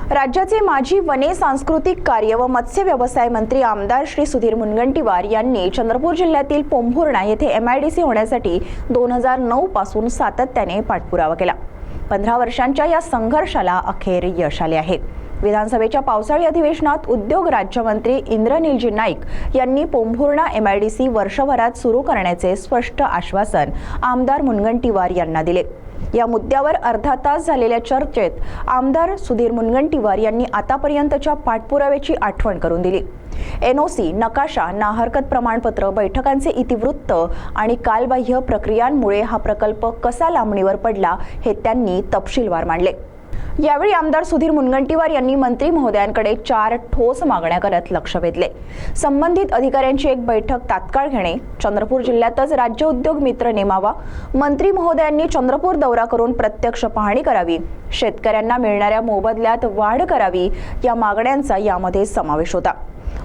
राज्याचे माजी वने, सांस्कृतिक कार्य व मत्स्य व्यवसाय मंत्री आमदार श्री सुधीर मुनगंटीवार यांनी चंद्रपूर जिल्ह्यातील पोंभुर्णा येथे MIDC होण्यासाठी 2009 पासून सातत्याने पाठपुरावा केला। 15 वर्षांच्या या संघर्षाला अखेर यश आले आहे। विधानसभेच्या पावसाळी अधिवेशनात उद्योग राज्यमंत्री इंद्रनीलजी नाईक यांनी पोंभुर्णा MIDC वर्षभरात सुरू करण्याचे स्पष्ट आश्वासन आमदार मुनगंटीवार यांना दिले। या मुद्द्यावर अर्धा तास झालेल्या चर्चेत आमदार सुधीर मुनगंटीवार यांनी आतापर्यंतच्या पाठपुराव्याची आठवण करून दिली। NOC, नकाशा, नाहरकत प्रमाणपत्र, बैठकांचे इतिवृत्त आणि कालबाह्य प्रक्रियांमुळे हा प्रकल्प कसा लांबणीवर पडला हे त्यांनी तपशीलवार मांडले। यावेळी आमदार सुधीर मुनगंटीवार यांनी मंत्री महोदयांकडे 4 ठोस मागण्या करत लक्ष वेधले। संबंधित अधिकाऱ्यांची एक बैठक तात्काळ घेणे, चंद्रपूर जिल्ह्यातच राज्य उद्योग मित्र नेमावा, मंत्री महोदयांनी चंद्रपूर दौरा करून प्रत्यक्ष पाहणी करावी, शेतकऱ्यांना मिळणाऱ्या मोबदल्यात वाढ करावी या मागण्यांचा यामध्ये समावेश होता।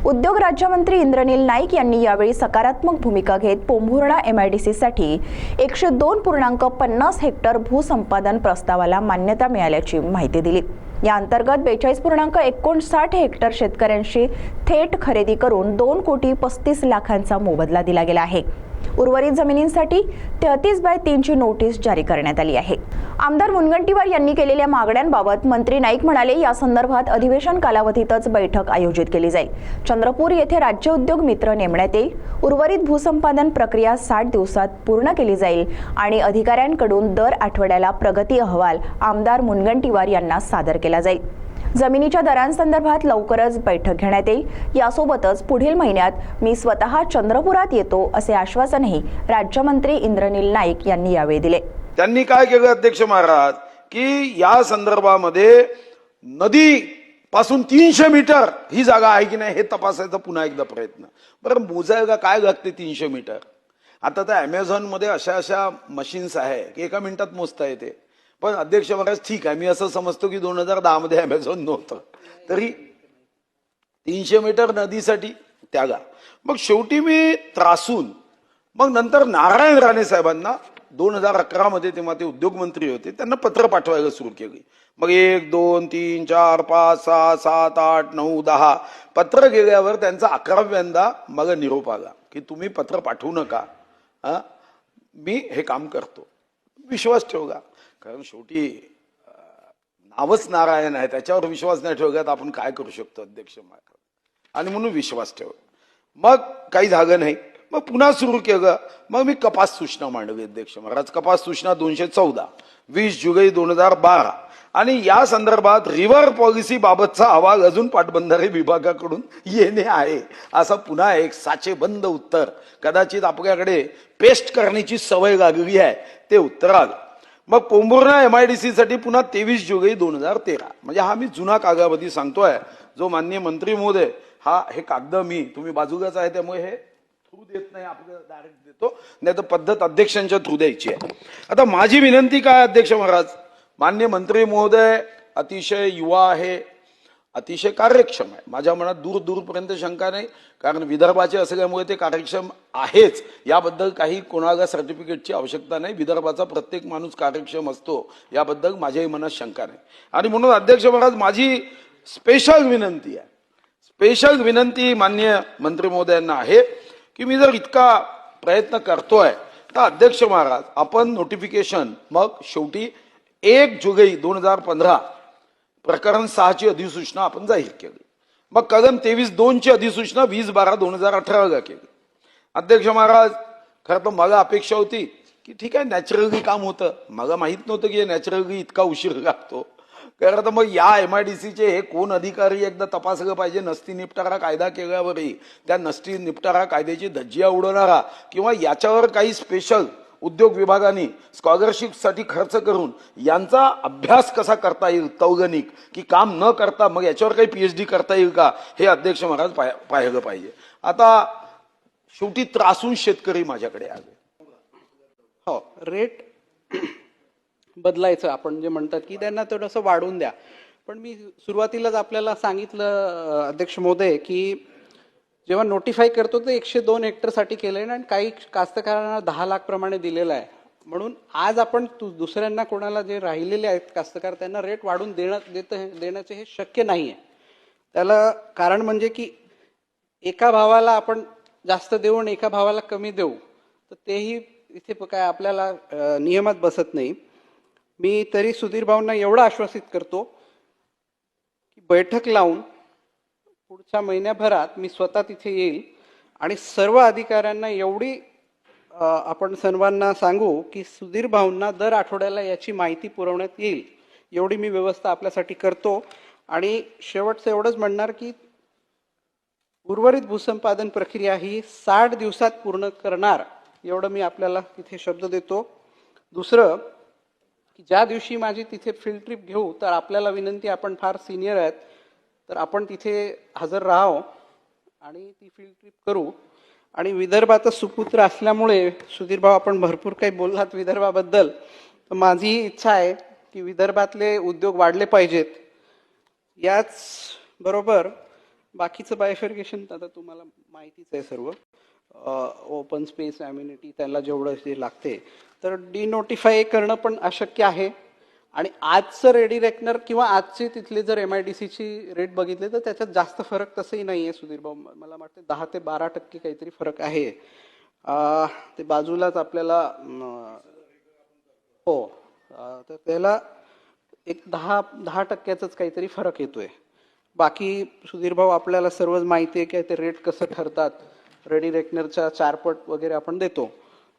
उद्योग राज्यमंत्री इंद्रनील नाईक यांनी यावेळी सकारात्मक भूमिका घेत पोंभुर्णा MIDC साठी 102.50 हेक्टर भूसंपादन प्रस्तावाला मान्यता मिळाल्याची माहिती दिली। या अंतर्गत 42.59 हेक्टर शेतकऱ्यांशी थेट खरेदी करून 2,35 लाखांचा मोबदला दिला गेला आहे। उर्वरित जमिनींसाठी 33/3 ची नोटीस जारी करण्यात आली आहे। आमदार मुनगंटीवार यांनी केलेल्या मागण्यांबाबत मंत्री नाईक म्हणाले, या संदर्भात अधिवेशन कालावधीतच बैठक आयोजित केली जाईल। चंद्रपूर येथे राज्य उद्योग मित्र नेमण्यात येईल। उर्वरित भूसंपादन प्रक्रिया 60 दिवसात पूर्ण केली जाईल आणि अधिकाऱ्यांकडून दर आठवड्याला प्रगती अहवाल आमदार मुनगंटीवार यांना सादर केला जाईल। जमिनीच्या दरांसंदर्भात लवकरच बैठक घेण्यात येईल। यासोबतच पुढील महिन्यात मी स्वतः चंद्रपुरात येतो असे आश्वासनही राज्यमंत्री इंद्रनील नाईक यांनी यावेळी दिले। त्यांनी काय केलं अध्यक्ष महाराज की या संदर्भामध्ये नदी पासून 300 मीटर ही जागा आहे की नाही हे तपासायचा पुन्हा एकदा प्रयत्न। बरं मोजायला काय लागते 300 मीटर? आता तर Amazon मध्ये अशा मशीन्स आहे की एका मिनिटात मोजता येते। पण अध्यक्ष महाराज ठीक आहे, मी असं समजतो की 2010 मध्ये Amazon नव्हतं, तरी 300 मीटर नदीसाठी त्यागा। मग शेवटी मी त्रासून मग नंतर नारायण राणे साहेबांना 2011 मध्ये तेव्हा ते उद्योग मंत्री होते, त्यांना पत्र पाठवायला सुरू केली। मग 1, 2, 3, 4, 5, 6, 7, 8, 9, 10 पत्र गेल्यावर त्यांचा 11व्यांदा मला निरोप आला की तुम्ही पत्र पाठवू नका, मी हे काम करतो। विश्वास ठेवला, कारण शेवटी नावच नारायण आहे, त्याच्यावर विश्वास नाही ठेवला तर आपण काय करू शकतो अध्यक्ष महाराज, आणि म्हणून विश्वास ठेव। मग काही झालं नाही, मग पुन्हा सुरू केलं। मग मी कपास सूचना मांडली अध्यक्ष महाराज, कपास सूचना 214 20 जुलै 2012 आणि या संदर्भात रिव्हर पॉलिसी बाबतचा अहवाल अजून पाटबंधारे विभागाकडून येणे आहे असा पुन्हा एक साचेबंद उत्तर, कदाचित आपल्याकडे पेस्ट करण्याची सवय लागली आहे ते उत्तर आलं। मग पोंभुर्णा MIDC साठी पुन्हा 23 जुलै 2013, म्हणजे हा मी जुना कागदावधी सांगतोय, जो माननीय मंत्री महोदय हे कागद मी तुम्ही बाजूलाच आहे त्यामुळे हे थ्रू देत नाही, आपल्याला डायरेक्ट देतो, नाही तर पद्धत अध्यक्षांच्या थ्रू द्यायची आहे। आता माझी विनंती काय अध्यक्ष महाराज, माननीय मंत्री महोदय अतिशय युवा आहे, अतिशय कार्यक्षम आहे, माझ्या मनात दूरपर्यंत शंका नाही, कारण विदर्भाचे असल्यामुळे ते कार्यक्षम आहेच, याबद्दल काही कोणाला सर्टिफिकेटची आवश्यकता नाही। विदर्भाचा प्रत्येक माणूस कार्यक्षम असतो, याबद्दल माझ्याही मनात शंका नाही। आणि म्हणून अध्यक्ष महाराज माझी स्पेशल विनंती माननीय मंत्री महोदयांना आहे की मी जर इतका प्रयत्न करतोय तर अध्यक्ष महाराज आपण नोटिफिकेशन मग शेवटी 1 जुलै 2015 प्रकरण 6 ची अधिसूचना आपण जाहीर केली, मग कलम 23(2) ची अधिसूचना 20/12/2018 केली। अध्यक्ष महाराज खरं तर मला अपेक्षा होती की ठीक आहे नॅचरली काम होतं, मला माहित नव्हतं की नॅचरली इतका उशीर लागतो। खरं तर मग या MIDCचे हे कोण अधिकारी एकदा तपासलं पाहिजे। नसती निपटारा कायदा केल्यावरही त्या नसती निपटारा कायद्याची धज्जिया उडवणारा किंवा याच्यावर काही स्पेशल उद्योग विभागाने स्कॉलरशिपसाठी खर्च करून यांचा अभ्यास कसा करता येईल तौलनिक, की काम न करता मग याच्यावर काही PhD करता येईल का, हे अध्यक्ष महाराज पाहिलं पाहिजे। आता शेवटी त्रासून शेतकरी माझ्याकडे आले, हो रेट बदलायचं आपण जे म्हणतात की त्यांना थोडंसं वाढवून द्या। पण मी सुरुवातीलाच आपल्याला सांगितलं अध्यक्ष महोदय की जेव्हा नोटिफाय करतो ते 102 हेक्टरसाठी केलंय आणि काही कास्तकारांना 10 लाख प्रमाणे दिलेलं आहे। म्हणून आज आपण दुसऱ्यांना कोणाला जे राहिलेले आहेत कास्तकार त्यांना रेट वाढून देण्याचे हे शक्य नाहीये. त्याला कारण म्हणजे की एका भावाला आपण जास्त देऊ आणि एका भावाला कमी देऊ तर तेही इथे काय आपल्याला नियमात बसत नाही. मी तरी सुधीर भाऊंना एवढं आश्वासित करतो की बैठक लावून पुढच्या महिन्याभरात मी स्वतः तिथे येईल आणि सर्व अधिकाऱ्यांना एवढी आपण सर्वांना सांगू की सुधीर भाऊंना दर आठवड्याला याची माहिती पुरवण्यात येईल एवढी मी व्यवस्था आपल्यासाठी करतो. आणि शेवटचं एवढंच म्हणणार की उर्वरित भूसंपादन प्रक्रिया ही 60 दिवसात पूर्ण करणार एवढं मी आपल्याला तिथे शब्द देतो. दुसरं की ज्या दिवशी माझी तिथे फील्ड ट्रिप घेऊ तर आपल्याला विनंती, आपण फार सिनियर आहेत तर आपण तिथे हजर राहावं आणि ती फील्ड ट्रिप करू. आणि विदर्भाचा सुपुत्र असल्यामुळे सुधीर भाऊ आपण भरपूर काही बोललात विदर्भाबद्दल, तर माझी इच्छा आहे की विदर्भातले उद्योग वाढले पाहिजेत. याच बरोबर बाकीचं बायफर्गेशन आता तुम्हाला माहितीच आहे सर्व, ओपन स्पेस ॲम्युनिटी त्याला जेवढं जे लागते तर डिनोटिफाय करणं पण अशक्य आहे. आणि आजचं रेडी रेकनर किंवा आजचे तिथले जर MIDCची रेट बघितले तर त्याच्यात जास्त फरक तसंही नाही आहे सुधीर भाऊ, मला वाटतं 10 ते 12% काहीतरी फरक आहे. ते बाजूलाच आपल्याला हो तर त्याला एक 10% काहीतरी फरक येतोय. बाकी सुधीर भाऊ आपल्याला सर्वच माहिती आहे की ते रेट कसं ठरतात, रेडी रेकनरच्या 4 पट वगैरे आपण देतो.